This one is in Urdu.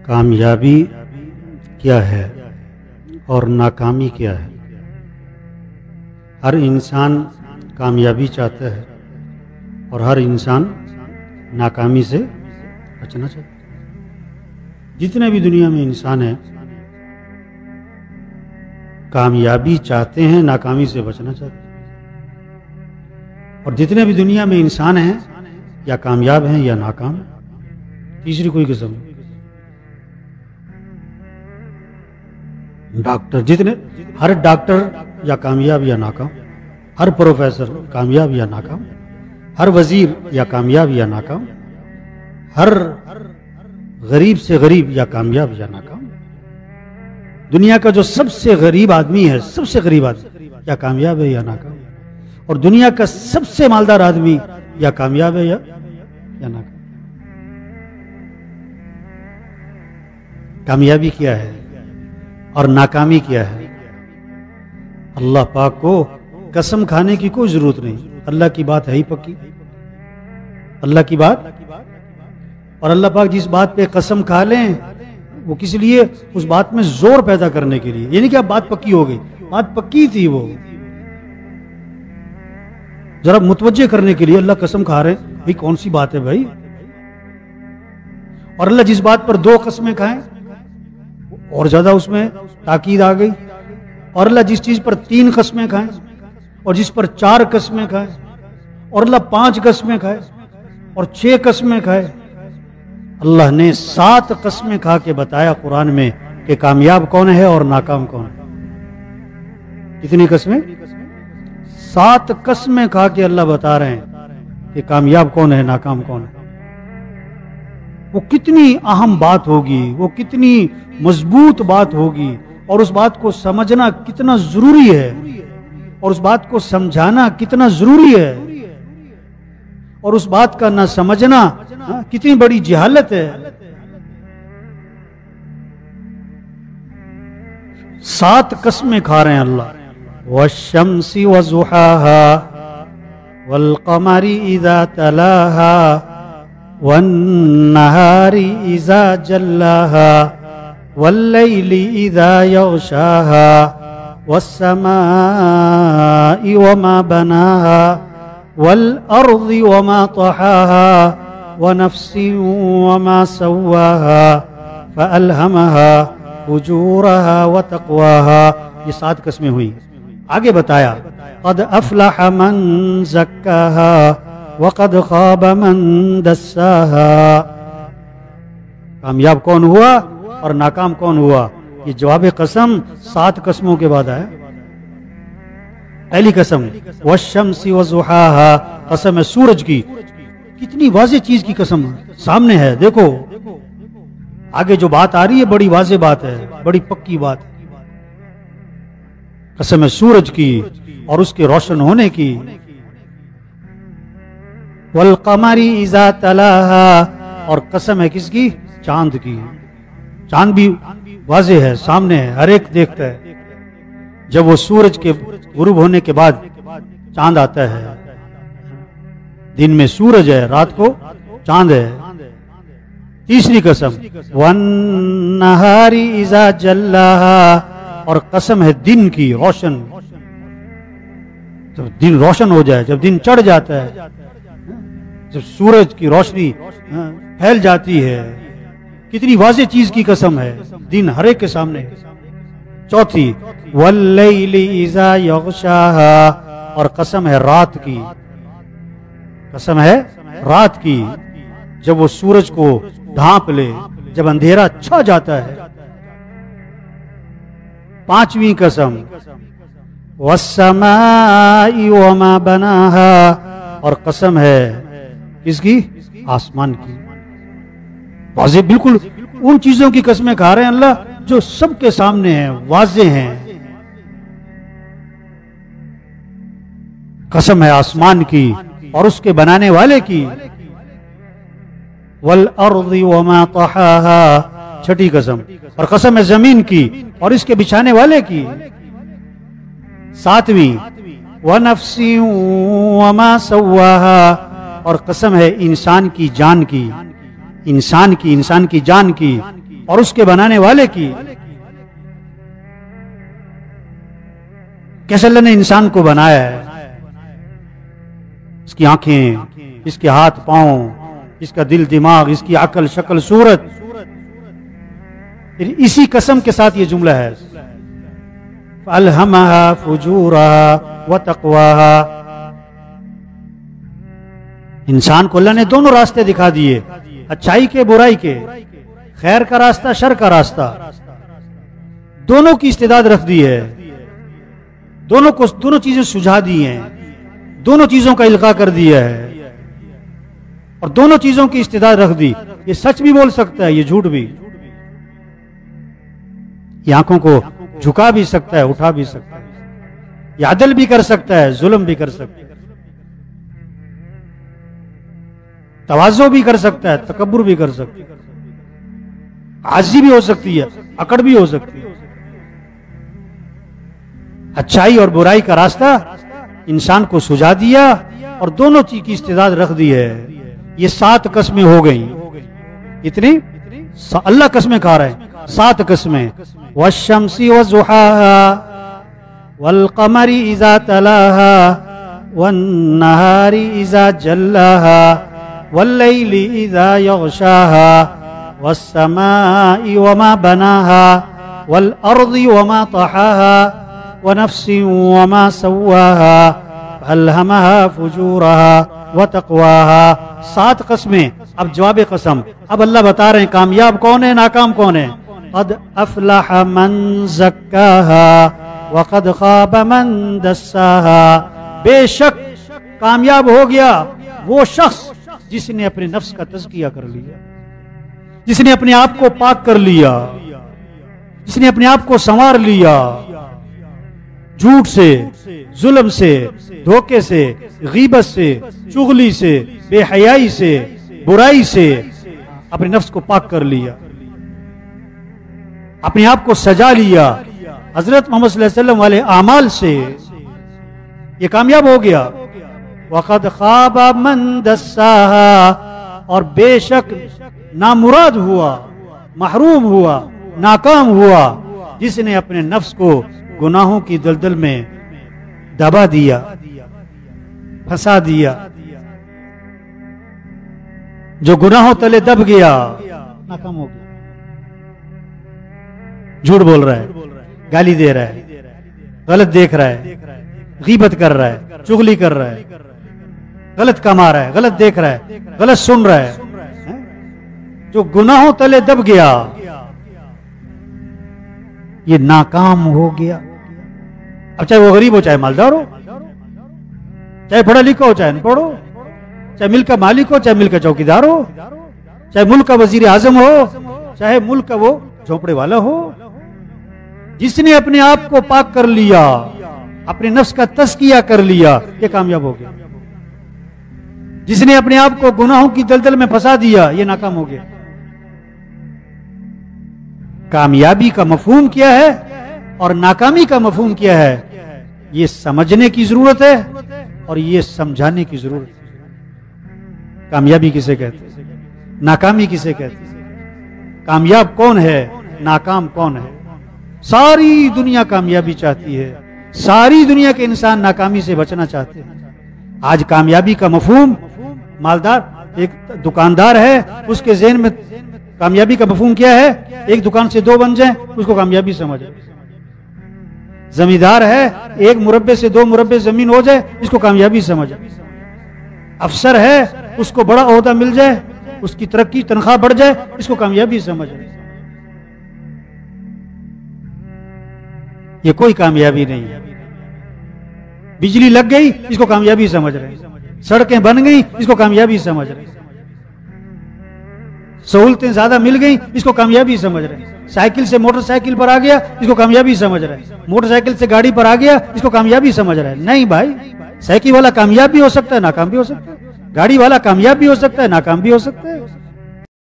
کامیابی کیا ہے اور ناکامی کیا ہے؟ ہر انسان کامیابی چاہتا ہے اور ہر انسان ناکامی سے بچنا چاہتا ہے۔ جتنے بھی دنیا میں انسان ہیں کامیابی چاہتے ہیں، ناکامی سے بچنا چاہتے ہیں، اور جتنے بھی دنیا میں انسان ہیں یا کامیاب ہیں یا ناکام ہیں، تیسری کوئی قسم نہیں۔ ڈاکٹر ہر ڈاکٹر یا کامیاب یا ناکام، ہر پروفیسر کامیاب یا ناکام، ہر وزیر یا کامیاب یا ناکام، ہر غریب سے غریب یا کامیاب یا ناکام۔ دنیا کا جو سب سے غریب آدمی ہے، سب سے غریب آدمی یا کامیاب ہے یا ناکام، اور دنیا کا سب سے مالدار آدمی یا کامیاب ہے یا ناکام۔ کامیابی کیا ہے اور ناکامی کیا ہے؟ اللہ پاک کو قسم کھانے کی کوئی ضرورت نہیں، اللہ کی بات ہے ہی پکی، اللہ کی بات، اور اللہ پاک جس بات پہ قسم کھا لیں وہ کس لیے؟ اس بات میں زور پیدا کرنے کے لیے، یعنی کہ اب بات پکی ہو گئی، بات پکی تھی، وہ ذرا متوجہ کرنے کے لیے اللہ قسم کھا رہے ہیں، بھئی کون سی بات ہے بھائی؟ اور اللہ جس بات پر 2 قسمیں کھائیں اور زیادہ اس میں تاکید آ گئی، اور اللہ جس چیز پر 3 قسمیں کھائیں اور جس پر 4 قسمیں کھائیں، اور اللہ 5 قسمیں کھائے اور 6 قسمیں کھائے، اللہ نے 7 قسمیں کھا کے بتایا قرآن میں کہ کامیاب کون ہے اور ناکام کون ہے۔ کتنی قسمیں؟ 7 قسمیں کھا کے اللہ بتا رہے ہیں کہ کامیاب کون ہے، ناکام کون ہے۔ وہ کتنی اہم بات ہوگی، وہ کتنی مضبوط بات ہوگی، اور اس بات کو سمجھنا کتنا ضروری ہے، اور اس بات کو سمجھانا کتنا ضروری ہے، اور اس بات کا نہ سمجھنا کتنی بڑی جہالت ہے۔ 7 قسمیں کھا رہے ہیں اللہ، والشمس وضحاها والقمر اذا تلاها والنهار اذا جلاها والليل اذا يغشاها والسماء وما بناها والأرض وما طحاها ونفس وما سواها فألهمها فجورها وتقواها۔ یہ 7 قسمیں ہوئی۔ آگے بتایا قد افلح من زکاها وقد خاب من دساها۔ کامیاب کون ہوا اور ناکام کون ہوا؟ یہ جواب قسم 7 قسموں کے بعد آیا۔ پہلی قسم والشمس وضحاها، قسم ہے سورج کی۔ کتنی واضح چیز کی قسم سامنے ہے، دیکھو آگے جو بات آ رہی ہے بڑی واضح بات ہے، بڑی پکی بات ہے۔ قسم ہے سورج کی اور اس کے روشن ہونے کی۔ والقمر اذا تلاها، اور قسم ہے کس کی؟ چاند کی۔ چاند بھی واضح ہے، سامنے ہے، ہر ایک دیکھتا ہے۔ جب وہ سورج کے غروب ہونے کے بعد چاند آتا ہے، دن میں سورج ہے، رات کو چاند ہے۔ تیسری قسم والنہار اذا جلاها، اور قسم ہے دن کی، روشن، جب دن روشن ہو جائے، جب دن چڑھ جاتا ہے، جب سورج کی روشنی پھیل جاتی ہے، کتنی واضح چیز کی قسم ہے، دن ہر ایک کے سامنے۔ چوتھی واللیل اذا یغشاها، اور قسم ہے رات کی، قسم ہے رات کی، جب وہ سورج کو ڈھانپ لے، جب اندھیرا چھا جاتا ہے۔ پانچویں قسم والسماء وما بناها، اور قسم ہے کس کی؟ آسمان کی۔ واضح، بالکل ان چیزوں کی قسمیں کھا رہے ہیں اللہ جو سب کے سامنے ہیں، واضح ہیں۔ قسم ہے آسمان کی اور اس کے بنانے والے کی۔ والارض وما طحاها، چھٹی قسم، اور قسم ہے زمین کی اور اس کے بچھانے والے کی۔ ساتویں ونفس وما سواها، اور قسم ہے انسان کی جان کی، انسان کی جان کی، اور اس کے بنانے والے کی. کیسے اللہ نے انسان کو بنایا ہے، اس کی آنکھیں، اس کے ہاتھ پاؤں، اس کا دل دماغ، اس کی عقل شکل صورت. اسی قسم کے ساتھ یہ جملہ ہے فَأَلْهَمَهَا فُجُورَهَا وَتَقْوَاهَا. انسان کو اللہ نے دونوں راستے دکھا دیے، اچھائی کے برائی کے، خیر کا راستہ شر کا راستہ، دونوں کی استعداد رکھ دی ہے، دونوں چیزیں سجھا دی ہیں، دونوں چیزوں کا القاء کر دیا ہے اور دونوں چیزوں کی استعداد رکھ دی. یہ سچ بھی بول سکتا ہے، یہ جھوٹ بھی. یہ آنکھوں کو جھکا بھی سکتا ہے، اٹھا بھی سکتا ہے، یہ عدل بھی کر سکتا ہے، ظلم بھی کر سکتا ہے، تواضع بھی کر سکتا ہے، تکبر بھی کر سکتا ہے، عاجزی بھی ہو سکتی ہے، اکڑ بھی ہو سکتی ہے. اچھائی اور برائی کا راستہ انسان کو سجھا دیا اور دونوں چیز کی استعداد رکھ دی ہے. یہ 7 قسمیں ہو گئیں. اتنی اللہ قسمیں کھا رہے ہیں، 7 قسمیں. والشمس وضحاها والقمر اذا تلاها والنهار اذا جلاها والليل اذا يغشاها والسماء وما بناها والارض وما طحاها ونفس وما سواها فألهمها فجورها وتقواها. 7 قسمیں. اب جواب قسم. اب اللہ بتا رہے ہیں کامیاب کون ہے، ناکام کون ہے. قد افلح من زکاها وقد خاب من دساها. بے شک کامیاب ہو گیا وہ شخص جس نے اپنے نفس کا تزکیہ کر لیا، جس نے اپنے آپ کو پاک کر لیا، جس نے اپنے آپ کو سنوار لیا، جھوٹ سے، ظلم سے، دھوکے سے، غیبت سے، چغلی سے، بے حیائی سے، برائی سے اپنے نفس کو پاک کر لیا، اپنے آپ کو سجا لیا حضرت محمد صلی اللہ علیہ وسلم والے اعمال سے. یہ کامیاب ہو گیا. وقد خاب من دساها. اور بے شک نامراد ہوا، محروم ہوا، ناکام ہوا جس نے اپنے نفس کو گناہوں کی دلدل میں دبا دیا، پھنسا دیا. جو گناہوں تلے دب گیا ناکام ہو گیا. جھوٹ بول رہا ہے، گالی دے رہا ہے، غلط دیکھ رہا ہے، غیبت کر رہا ہے، چغلی کر رہا ہے، غلط کما رہا ہے، غلط دیکھ رہا ہے، غلط سن رہا ہے. جو گناہوں تلے دب گیا یہ ناکام ہو گیا. اب چاہے وہ غریب ہو، چاہے مالدار ہو، چاہے پڑھا لکھا ہو، چاہے پڑھو، چاہے ملک کا مالک ہو، چاہے ملک کا چوکیدار ہو، چاہے ملک کا وزیر اعظم ہو، چاہے ملک کا وہ جھونپڑے والا ہو. جس نے اپنے آپ کو پاک کر لیا، اپنے نفس کا تزکیہ کر لیا، یہ کامیاب ہو گیا. جس نے اپنے آپ کو گناہوں کی دلدل میں پھنسا دیا یہ ناکام ہو گیا. کامیابی کا مفہوم کیا ہے اور ناکامی کا مفہوم کیا ہے، یہ سمجھنے کی ضرورت ہے اور یہ سمجھانے کی ضرورت ہے. کامیابی کسے کہتے ہیں، ناکامی کسے کہتے ہیں، کامیاب کون ہے، ناکام کون ہے. ساری دنیا کامیابی چاہتی ہے، ساری دنیا کے انسان ناکامی سے بچنا چاہتے ہیں. آج کامیابی کا مفہوم، مالدار ایک دکاندار ہے، اس کے ذہن میں کامیابی کا مفہوم کیا ہے، ایک دکان سے 2 بن جائیں اس کو کامیابی سمجھے. زمیندار ہے، 1 مربع سے 2 مربع زمین ہو جائے اس کو کامیابی سمجھے. افسر ہے، اس کو بڑا عہدہ مل جائے، اس کی ترقی تنخواہ بڑھ جائے اس کو کامیابی سمجھے. یہ کوئی کامیابی نہیں ہے. بجلی لگ گئی اس کو کامیابی سمجھ رہے ہیں، سڑکیں بن گئی اس کو کامیابی سمجھ رہے ہیں، سہولتیں زیادہ مل گئی اس کو کامیابی سمجھ رہے ہیں، سائیکل سے موٹر سائیکل پر آ گیا اس کو کامیابی سمجھ رہے ہیں، موٹر سائیکل سے گاڑی پر آ گیا اس کو کامیابی سمجھ رہے ہیں. نہیں بھائی، سائیکل والا کامیاب بھی ہو سکتا ہے، ناکام بھی ہو سکتا ہے. گاڑی والا کامیاب بھی ہو سکتا ہے، ناکام بھی ہو سکتا ہے.